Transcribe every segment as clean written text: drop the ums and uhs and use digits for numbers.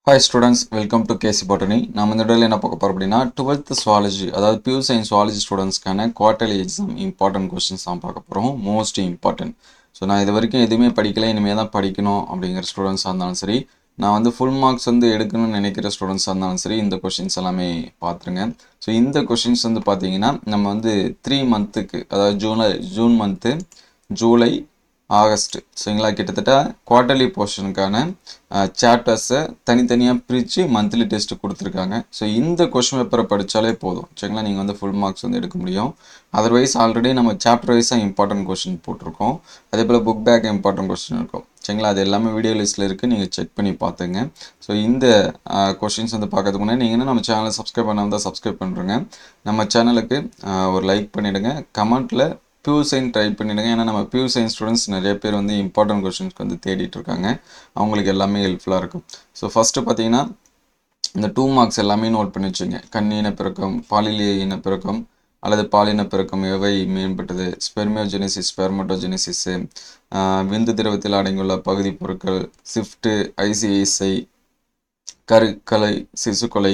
Hi students, welcome to KC Botany. நாம் இந்த வீடியோல என்ன பார்க்க போறோம் அப்படின்னா 12th zoology அதாவது பியூர் சயின்ஸ் zoology ஸ்டூடெண்ட்ஸ்க்கான குவார்ட்டர்லி எக்ஸாம் இம்பார்ட்டன்ட் கொஸ்டின்ஸ் தான் பார்க்க போகிறோம். Most important. ஸோ நான் இது வரைக்கும் எதுவுமே படிக்கல, இனிமேல் தான் படிக்கணும் அப்படிங்கிற ஸ்டூடெண்ட்ஸாக இருந்தாலும் சரி, நான் வந்து ஃபுல் மார்க்ஸ் வந்து எடுக்கணும்னு நினைக்கிற ஸ்டூடெண்ட்ஸாக இருந்தாலும் சரி, இந்த கொஷின்ஸ் எல்லாமே பார்த்துருங்க. ஸோ இந்த கொஷின்ஸ் வந்து பார்த்தீங்கன்னா நம்ம வந்து 3 மந்த்துக்கு, அதாவது ஜூன் மந்த்து, ஜூலை, ஆகஸ்ட், சரிங்களா, கிட்டத்தட்ட குவார்ட்டர்லி போர்ஷனுக்கான சாப்டர்ஸை தனித்தனியாக பிரித்து மந்த்லி டெஸ்ட்டு கொடுத்துருக்காங்க. ஸோ இந்த கொஷின் பேப்பரை படித்தாலே போதும், சரிங்களா, நீங்கள் வந்து ஃபுல் மார்க்ஸ் வந்து எடுக்க முடியும். அதர்வைஸ் ஆல்ரெடி நம்ம சாப்டர் வைஸாக இம்பார்ட்டன்ட் கொஷின் போட்டிருக்கோம். அதே போல் புக் பேக் இம்பார்ட்டன்ட் கொஷின் இருக்கும், சரிங்களா, அது எல்லாமே வீடியோ லிஸ்ட்டில் இருக்குது, நீங்கள் செக் பண்ணி பார்த்துங்க. ஸோ இந்த கொஷின்ஸ் வந்து பார்க்கறதுக்கு முன்னாடி நீங்கள் நம்ம சேனலை சப்ஸ்கிரைப் பண்ணாமல் தான் சப்ஸ்கிரைப் பண்ணுறேங்க. நம்ம சேனலுக்கு ஒரு லைக் பண்ணிவிடுங்க, கமெண்ட்டில் பியூர் சயின்ஸ் ட்ரை பண்ணிவிடுங்க. ஏன்னா நம்ம பியூர் சயின்ஸ் ஸ்டூடெண்ட்ஸ் நிறைய பேர் வந்து இம்பார்ட்டன்ட் கொஷின்ஸ்க்கு வந்து தேடிட்டு இருக்காங்க, அவங்களுக்கு எல்லாமே ஹெல்ப்ஃபுல்லாக இருக்கும். ஸோ ஃபஸ்ட்டு பார்த்தீங்கன்னா இந்த 2 மார்க்ஸ் எல்லாமே நோட் பண்ணி வச்சுங்க. கன்னி இனப்பெருக்கம், பாலியல் இனப்பெருக்கம் அல்லது பாலினப்பெருக்கம் எவை மேம்பட்டது, ஸ்பெர்மியோஜெனிசிஸ், ஸ்பெர்மட்டோஜெனிசிஸு, விந்து திரவத்தில் அடங்கியுள்ள பகுதி பொருட்கள், ஸ்விஃப்ட்டு, ஐசிஐசிஐ, கருக்கலை, சிசுக்கொலை,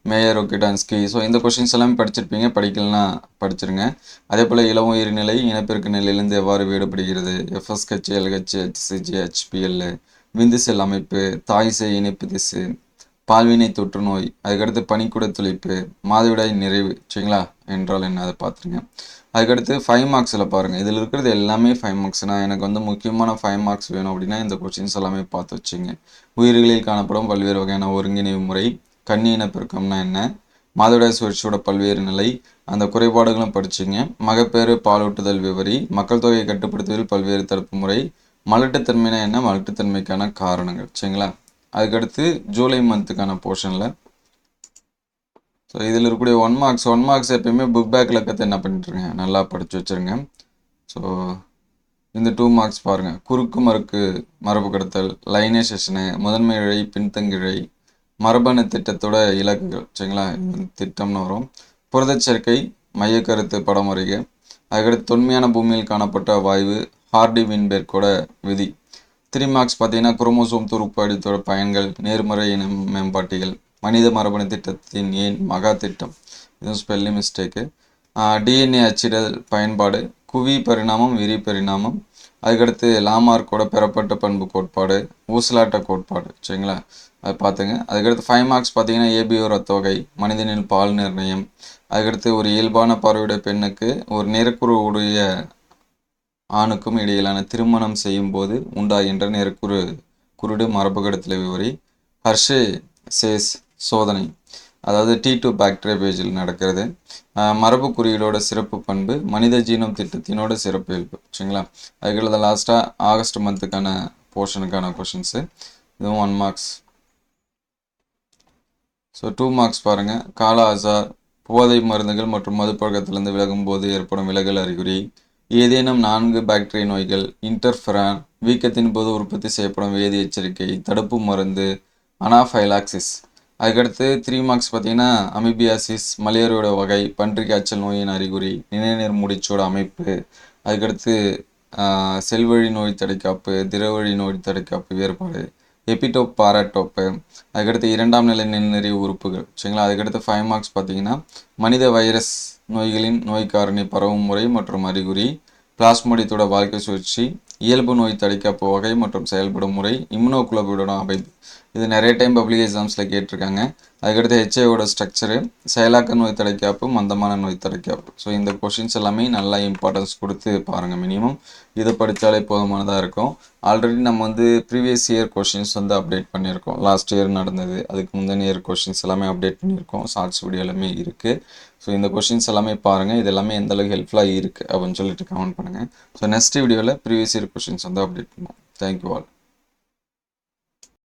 மேயர் ஒக்கிடான்ஸ்கி. ஸோ இந்த கொஷின்ஸ் எல்லாமே படிச்சிருப்பீங்க, படிக்கலனா படிச்சிருங்க. அதே போல் இளம் உயிர்நிலை இனப்பெருக்க நிலையிலிருந்து எவ்வாறு வேறுபடுகிறது, எஃப்எஸ்ஹெச், எல்ஹெச், ஹெச்சிஜி, ஹெச்பிஎல், விந்து செல் அமைப்பு, தாய்சை இணைப்பு திசு, பால்வினை தொற்று நோய், அதுக்கடுத்து பனிக்குட துளைப்பு, மாதவிடாய் நிறைவு, சரிங்களா, என்றால் என்ன, அதை பார்த்துருங்க. அதுக்கடுத்து 5 மார்க்ஸில் பாருங்கள், இதில் இருக்கிறது எல்லாமே 5 மார்க்ஸ்னால் எனக்கு வந்து முக்கியமான 5 மார்க்ஸ் வேணும் அப்படின்னா இந்த கொஷின்ஸ் எல்லாமே பார்த்து வச்சுங்க. உயிர்களில் காணப்படும் பல்வேறு வகையான ஒருங்கிணைவு முறை, கன்னி இனப்பெருக்கம்னா என்ன, மாதவிடாய் சுழற்சியோட பல்வேறு நிலை, அந்த குறைபாடுகளும் படிச்சுங்க. மகப்பேறு பாலூட்டுதல் விவரி, மக்கள் தொகையை கட்டுப்படுத்துவதில் பல்வேறு தடுப்பு முறை, மலட்டுத்தன்மைனா என்ன, மலட்டுத்தன்மைக்கான காரணங்கள், சரிங்களா. அதுக்கடுத்து ஜூலை மந்த்துக்கான போர்ஷனில் ஸோ இதில் இருக்கக்கூடிய 1 மார்க்ஸ் எப்பயுமே புக் பேக்கில் கற்று என்ன பண்ணிட்டுருங்க, நல்லா படித்து வச்சுருங்க. ஸோ இந்த 2 மார்க்ஸ் பாருங்கள், குறுக்கு மறுக்கு மரபு கடத்தல், லைனேஷனு, முதன்மை இழை, பின்தங்கிழை, மரபணு திட்டத்தோட இலக்குகள், சரிங்களா, திட்டம்னு வரும். புரதச்சேர்க்கை, மையக்கருத்து படம் வரைக. அதுக்கடுத்து தொன்மையான பூமியில் காணப்பட்ட வாயு, ஹார்டி வின்பெர்க்கோட விதி. 3 மார்க்ஸ் பார்த்தீங்கன்னா குரோமோசோம் துருப்பாடித்தோட பயன்கள், நேர்மறை இன மேம்பாட்டிகள், மனித மரபணு திட்டத்தின் ஏன் மகா திட்டம், இதுவும் ஸ்பெல்லிங் மிஸ்டேக்கு, டிஎன்ஏ அச்சிடல் பயன்பாடு, குவி பரிணாமம், விரி பரிணாமம், அதுக்கடுத்து லாமார்க்கோட பெறப்பட்ட பண்பு கோட்பாடு, ஊசலாட்ட கோட்பாடு, சரிங்களா, அதை பார்த்துங்க. அதுக்கடுத்து 5 மார்க்ஸ் பார்த்தீங்கன்னா ஏபிஓ ரத்தொகை, மனிதனின் பால் நிர்ணயம், அதுக்கடுத்து ஒரு இயல்பான பார்வையுடைய பெண்ணுக்கு ஒரு நிறக்குறு உடைய ஆணுக்கும் இடையிலான திருமணம் செய்யும் போது உண்டாகின்ற குருடு மரபு கடத்தல் விவரி, ஹர்ஷே சேஸ் சோதனை, அதாவது T2 பாக்டீரியா பேஜில் நடக்கிறது, மரபு குறியீடோட சிறப்பு பண்பு, மனித ஜீனோம் திட்டத்தினோட சிறப்பு இயல்பு, சரிங்களா. அதுக்கு லாஸ்ட்டாக ஆகஸ்ட் மந்த்துக்கான போர்ஷனுக்கான கொஷின்ஸு, இதுவும் 1 மார்க்ஸ். ஸோ 2 மார்க்ஸ் பாருங்கள், கால ஆசார், போதை மருந்துகள் மற்றும் மது பழக்கத்திலிருந்து விலகும் போது ஏற்படும் விலகல் அறிகுறி, ஏதேனும் 4 பாக்டீரியா நோய்கள், இன்டர்ஃபெரான், வீக்கத்தின் போது உற்பத்தி செய்யப்படும் வேதி எச்சரிக்கை, தடுப்பு மருந்து, அனாஃபைலாக்சிஸ். அதுக்கடுத்து 3 மார்க்ஸ் பார்த்தீங்கன்னா அமிபியாசிஸ், மலேரியோட வகை, பன்றிக் காய்ச்சல் நோயின் அறிகுறி, நிணநீர் முடிச்சோட அமைப்பு, அதுக்கடுத்து செல்வழி நோய் தடைக்காப்பு, திரவழி நோய் தடைக்காப்பு வேறுபாடு, எபிடோப் பாராட்டோப்பு, அதுக்கடுத்து 2ஆம் நிலை நிணநீர் உறுப்புகள், சரிங்களா. அதுக்கடுத்து 5 மார்க்ஸ் பார்த்தீங்கன்னா மனித வைரஸ் நோய்களின் நோய் காரணி பரவும் முறை மற்றும் அறிகுறி, பிளாஸ்மோடியத்தோட வாழ்க்கை சுழற்சி, இயல்பு நோய் தடைக்காப்பு வகை மற்றும் செயல்படும் முறை, இம்யூனோகுளோபிடோட அமைப்பு, இது நிறைய டைம் பப்ளிக் எக்ஸாம்ஸில் கேட்டிருக்காங்க. அதுக்கடுத்து ஹெச்ஐவோட ஸ்ட்ரக்சரு, செயலாக்க நோய் தடைக்காப்பு, மந்தமான நோய் தடைக்காப்பு. ஸோ இந்த கொஷின்ஸ் எல்லாமே நல்லா இம்பார்ட்டன்ஸ் கொடுத்து பாருங்கள், மினிமம் இதை படித்தாலே போதுமானதாக இருக்கும். ஆல்ரெடி நம்ம வந்து ப்ரீவியஸ் இயர் கொஷின்ஸ் வந்து அப்டேட் பண்ணியிருக்கோம், லாஸ்ட் இயர் நடந்தது, அதுக்கு முந்தின இயர் கொஷின்ஸ் எல்லாமே அப்டேட் பண்ணியிருக்கோம், ஷார்ட்ஸ் வீடியோ எல்லாமே இருக்குது. ஸோ இந்த கொஷின்ஸ் எல்லாமே பாருங்கள், இது எல்லாமே எந்தளவுக்கு ஹெல்ப்ஃபுல்லாக இருக்குது அப்படின்னு சொல்லிட்டு கமெண்ட் பண்ணுங்கள். ஸோ நெக்ஸ்ட் வீடியோவில் ப்ரீவியஸ் இயர் கொஷின்ஸ் வந்து அப்டேட் பண்ணுவோம். Thank you all.